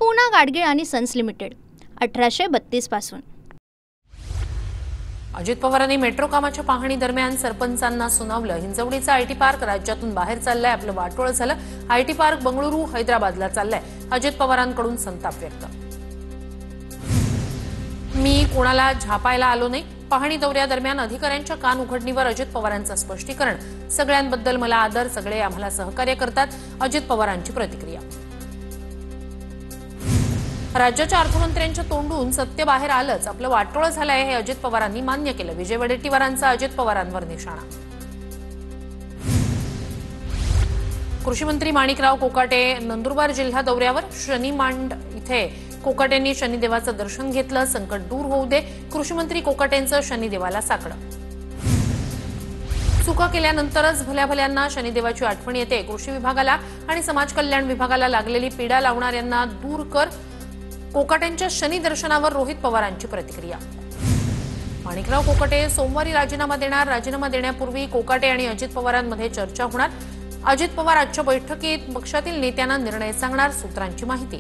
पूना गाडगीळ आणि sons limited 1832 पासून। अजित पवारांनी मेट्रो कामाच्या पाहणी दरम्यान सरपंचांना सुनावलं। हिंजवडीचा आयटी पार्क राज्यातून बाहेर चाललाय, आपलं वाटोळ झालं। आयटी पार्क बंगळुरू हैदराबादला चाललाय। अजित पवारांकडून संताप व्यक्त। मी कोणाला झापायला आलो नाही। पाहणी दौऱ्यादरम्यान अधिकाऱ्यांच्या कान उघडणीवर अजित पवारांचं स्पष्टीकरण। सगळ्यांबद्दल मला आदर, सगळे आम्हाला सहकार्य करतात। अजित पवारांची प्रतिक्रिया। राज्याच्या अर्थमंत्र्यांच्या तोंडून सत्य बाहेर आलंच, आपलं वाटोळ झालंय हे अजित पवारांनी मान्य केलं। विजय वडेट्टीवारांचा अजित पवारांवर निशाणा। कृषी मंत्री माणिकराव कोकाटे नंदुरबार जिल्हा दौऱ्यावर। शनिमांड इथे कोकाटेंनी शनिदेवाचं दर्शन घेतलं। संकट दूर होऊ दे, कृषी मंत्री कोकाटेंचं शनिदेवाला साकडं। चुका केल्यानंतरच भल्याभल्यांना शनिदेवाची आठवण येते। कृषी विभागाला आणि समाज कल्याण विभागाला लागलेली पीडा लावणाऱ्यांना दूर कर। कोकाटेंच्या शनी दर्शनावर रोहित पवारांची प्रतिक्रिया। माणिकराव कोकाटे सोमवारी राजीनामा देणार। राजीनामा देण्यापूर्वी कोकाटे आणि अजित पवारांमध्ये चर्चा होणार। अजित पवार आजच्या बैठकीत पक्षातील नेत्यांना निर्णय सांगणार, सूत्रांची माहिती।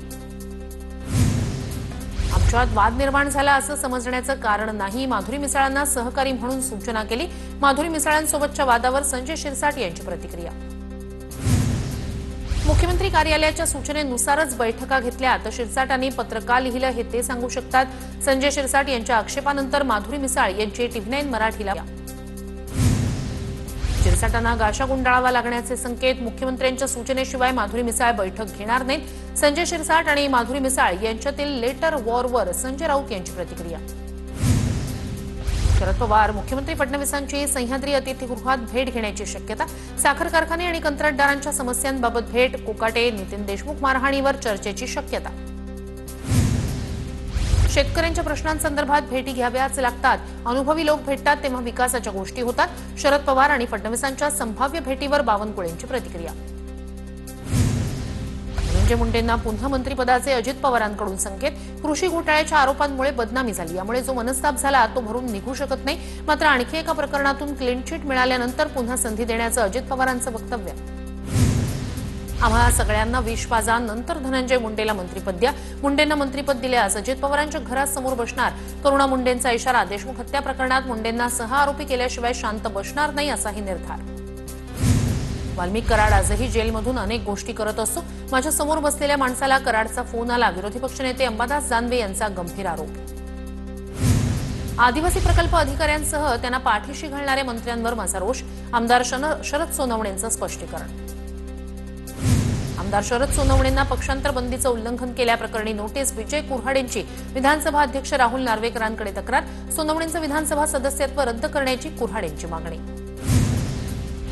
आमच्यात वाद निर्माण झाला असं समजण्याचं कारण नाही। माधुरी मिसाळांना सहकारी म्हणून सूचना केली। माधुरी मिसाळांसोबतच्या वादावर संजय शिरसाट यांची प्रतिक्रिया। मुख्यमंत्री कार्यालयाच्या सूचनेनुसारच बैठका घेतल्या तर शिरसाटांनी पत्र का लिहिलं हे ते सांगू शकतात। संजय शिरसाट यांच्या आक्षेपानंतर माधुरी मिसाळ यांची TV9 मराठीला। शिरसाटांना गाशा गुंडाळावा लागण्याचे संकेत। मुख्यमंत्र्यांच्या सूचनेशिवाय माधुरी मिसाळ बैठक घेणार नाहीत। संजय शिरसाट आणि माधुरी मिसाळ यांच्यातील लेटर वॉरवर संजय राऊत यांची प्रतिक्रिया। शरद पवार मुख्यमंत्री फडणवीसांची सह्याद्री अतिथीगृहात भेट घेण्याची शक्यता। साखर कारखाने आणि कंत्राटदारांच्या समस्यांबाबत भेट। कोकाटे नितीन देशमुख मारहाणीवर चर्चेची शक्यता। शेतकऱ्यांच्या प्रश्नांसंदर्भात भेटी घ्याव्याच लागतात। अनुभवी लोक भेटतात तेव्हा विकासाच्या गोष्टी होतात। शरद पवार आणि फडणवीसांच्या संभाव्य भेटीवर बावनकुळेंची प्रतिक्रिया। धनंजय मुंडेंना पुन्हा मंत्रिपदाचे अजित पवारांकडून संकेत। कृषी घोटाळ्याच्या आरोपांमुळे बदनामी झाली, यामुळे जो मनस्ताप झाला तो भरून निघू शकत नाही। मात्र आणखी एका प्रकरणातून क्लीन चिट मिळाल्यानंतर पुन्हा संधी देण्याचं अजित पवारांचं वक्तव्य। आम्हा सगळ्यांना विष पाजा, नंतर धनंजय मुंडेला मंत्रिपद द्या। मुंडेंना मंत्रिपद दिल्यास अजित पवारांच्या घरासमोर बसणार। करुणा मुंडेंचा इशारा। देशमुख हत्या प्रकरणात मुंडेंना सहआरोपी केल्याशिवाय शांत बसणार नाही असाही निर्धार। वाल्मिक कराड आजही जेलमधून अनेक गोष्टी करत असतो। माझ्या समोर बसलेल्या माणसाला कराडचा फोन आला। विरोधी पक्षनेते अंबादास दानवे यांचा गंभीर आरोप। आदिवासी प्रकल्प अधिकाऱ्यांसह त्यांना पाठीशी घालणाऱ्या मंत्र्यांवर माझा रोष। आमदार शरद सोनवणेंचं स्पष्टीकरण। आमदार शरद सोनवणेंना पक्षांतर बंदीचं उल्लंघन केल्याप्रकरणी नोटीस। विजय कुऱ्हाडेंची विधानसभा अध्यक्ष राहुल नार्वेकरांकडे तक्रार। सोनवणेंचं विधानसभा सदस्यत्व रद्द करण्याची कुऱ्हाडेंची मागणी।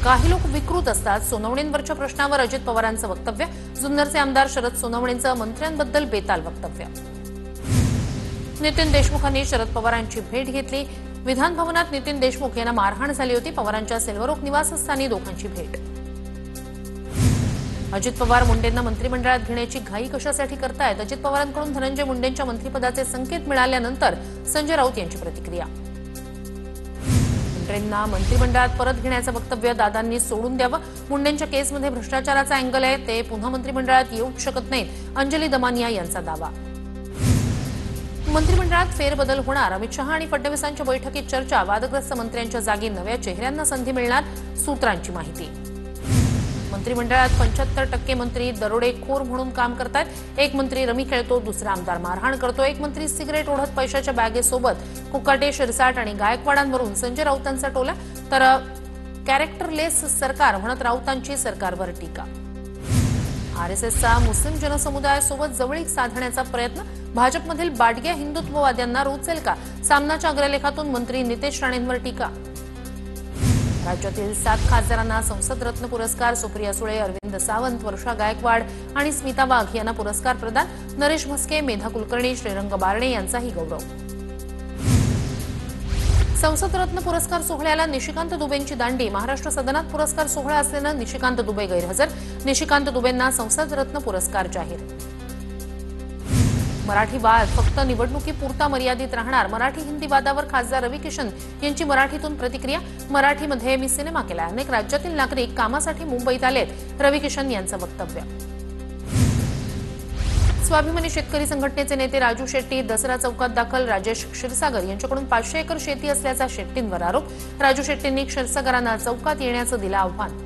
काही लोक विकृत असतात, सोनवणेंवरच्या प्रश्नावर अजित पवारांचं वक्तव्य। जुन्नरचे आमदार शरद सोनवणेंचं मंत्र्यांबद्दल बेताल वक्तव्य। नितीन देशमुखांनी शरद पवारांची भेट घेतली। विधान भवनात नितीन देशमुख यांना मारहाण झाली होती। पवारांच्या सिल्व्हर ओक निवासस्थानी दोघांची भेट। अजित पवार मुंडेंना मंत्रिमंडळात घेण्याची घाई कशासाठी करतायत? अजित पवारांकडून धनंजय मुंडेंच्या मंत्रिपदाचे संकेत मिळाल्यानंतर संजय राऊत यांची प्रतिक्रिया। मुंडेंना मंत्रिमंडळात परत घेण्याचं वक्तव्य। दादांनी सोडून द्यावं। मुंडेंच्या केसमध्ये भ्रष्टाचाराचा अँगल आहे, ते पुन्हा मंत्रिमंडळात येऊच शकत नाहीत। अंजली दमानिया यांचा दावा। मंत्रिमंडळात फेरबदल होणार। अमित शहा आणि फडणवीसांच्या बैठकीत चर्चा। वादग्रस्त मंत्र्यांच्या जागी नव्या चेहऱ्यांना संधी मिळणार, सूत्रांची माहिती। मंत्रिमंडळात 75% मंत्री दरोडेखोर म्हणून काम करतायत। एक मंत्री रमी खेळतो, दुसरा आमदार मारहाण करतो। एक मंत्री सिगरेट ओढत पैशाच्या बॅगेसोबत। कोकाटे, शिरसाट आणि गायकवाडांवरून संजय राऊतांचा टोला, तर कॅरेक्टरलेस सरकार म्हणत राऊतांची सरकारवर टीका। आरएसएसचा मुस्लिम जनसमुदायासोबत जवळीक साधण्याचा प्रयत्न। भाजपमधील बाडग्या हिंदुत्ववाद्यांना रुचेल का? सामनाच्या अग्रलेखातून मंत्री नितेश राणेंवर टीका। राज्यातील 7 खासदारांना संसद रत्न पुरस्कार। सुप्रिया सुळे, अरविंद सावंत, वर्षा गायकवाड आणि स्मिता वाघ यांना पुरस्कार प्रदान। नरेश म्हस्के, मेधा कुलकर्णी, श्रीरंग बारणे यांचाही गौरव। संसद रत्न पुरस्कार सोहळ्याला निशिकांत दुबेंची दांडी। महाराष्ट्र सदनात पुरस्कार सोहळा असल्यानं निशिकांत दुबे गैरहजर। निशिकांत दुबेंना संसद रत्न पुरस्कार जाहीर। मराठी वाद फक्त निवडणुकीपुरता मर्यादित राहणार। मराठी हिंदी वादावर खासदार रवी किशन यांची मराठीतून प्रतिक्रिया। मराठीमध्ये मी सिनेमा केला। अनेक राज्यातील नागरिक कामासाठी मुंबईत आलेत, रवी किशन यांचं वक्तव्य। स्वाभिमानी शेतकरी संघटनेचे नेते राजू शेट्टी दसरा चौकात दाखल. राजेश क्षीरसागर यांच्याकडून 500 एकर शेती असल्याचा शेट्टींवर आरोप. राजू शेट्टींनी क्षीरसागरांना चौकात येण्याचं दिलं आव्हान.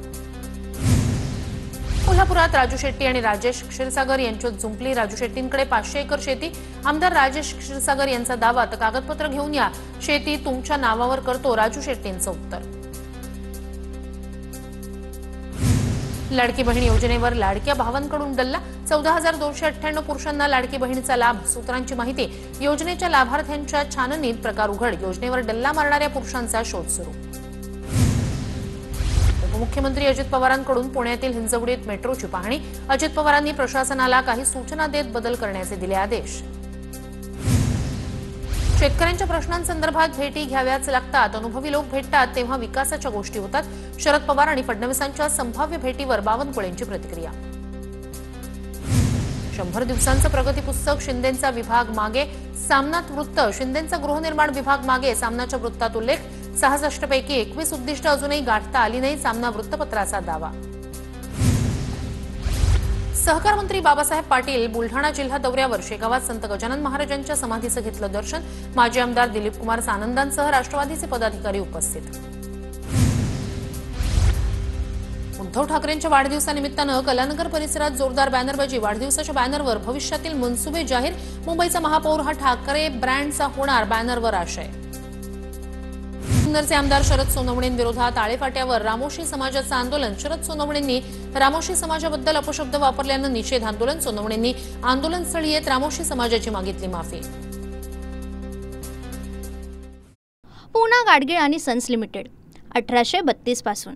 कोल्हापुरात राजू शेट्टी आणि राजेश क्षीरसागर यांच्यात जुंपली. राजू शेट्टींकडे 500 एकर शेती. आमदार राजेश क्षीरसागर यांचा दावा, तर कागदपत्र घेऊन या, शेती तुमच्या नावावर करतो, राजू शेट्टींचं उत्तर. लाडकी बहीण योजनेवर लाडक्या भावांकडून डल्ला. 14,298 पुरुषांना लाडकी बहिणीचा लाभ. सूत्रांची माहिती. योजनेच्या लाभार्थ्यांच्या छाननीत प्रकार उघड. योजनेवर डल्ला मारणाऱ्या पुरुषांचा शोध सुरू. उपमुख्यमंत्री अजित पवारांकडून पुण्यातील हिंजवडीत मेट्रोची पाहणी. अजित पवारांनी प्रशासनाला काही सूचना देत बदल करण्याचे दिले आदेश. शेतकऱ्यांच्या प्रश्नांसंदर्भात भेटी घ्याव्याच लागतात. अनुभवी लोक भेटतात तेव्हा विकासाच्या गोष्टी होतात. शरद पवार आणि फडणवीसांच्या संभाव्य भेटीवर बावनकुळेंची प्रतिक्रिया. 100 दिवसांचं प्रगती पुस्तक. शिंदेंचा विभाग मागे. सामनात वृत्त. शिंदेंचा गृहनिर्माण विभाग मागे. सामनाच्या वृत्तात उल्लेख. 66 पैकी 21 उद्दिष्ट अजूनही गाठता आली नाही. सामना वृत्तपत्राचा दावा. सहकार मंत्री बाबासाहेब पाटील बुलढाणा जिल्हा दौऱ्यावर. शेगावात संत गजानन महाराजांच्या समाधीचं घेतलं दर्शन. माजी आमदार दिलीप कुमार सानंदांसह राष्ट्रवादीचे पदाधिकारी उपस्थित. उद्धव ठाकरेंच्या वाढदिवसानिमित्तानं कलानगर परिसरात जोरदार बॅनरबाजी. वाढदिवसाच्या बॅनरवर भविष्यातील मनसुबे जाहीर. मुंबईचा महापौर हा ठाकरे ब्रँडचा होणार. बॅनरवर आशय. जुन्नरचे आमदार शरद सोनवणेंविरोधात आळेफाट्यावर रामोशी समाजाचं आंदोलन. शरद सोनवणेंनी रामोशी समाजाबद्दल अपशब्द वापरल्यानं निषेध आंदोलन. सोनवणेंनी आंदोलनस्थळी येत रामोशी समाजाची मागितली माफी. पूना गाडगीळ आणि सन्स लिमिटेड 1832 पासून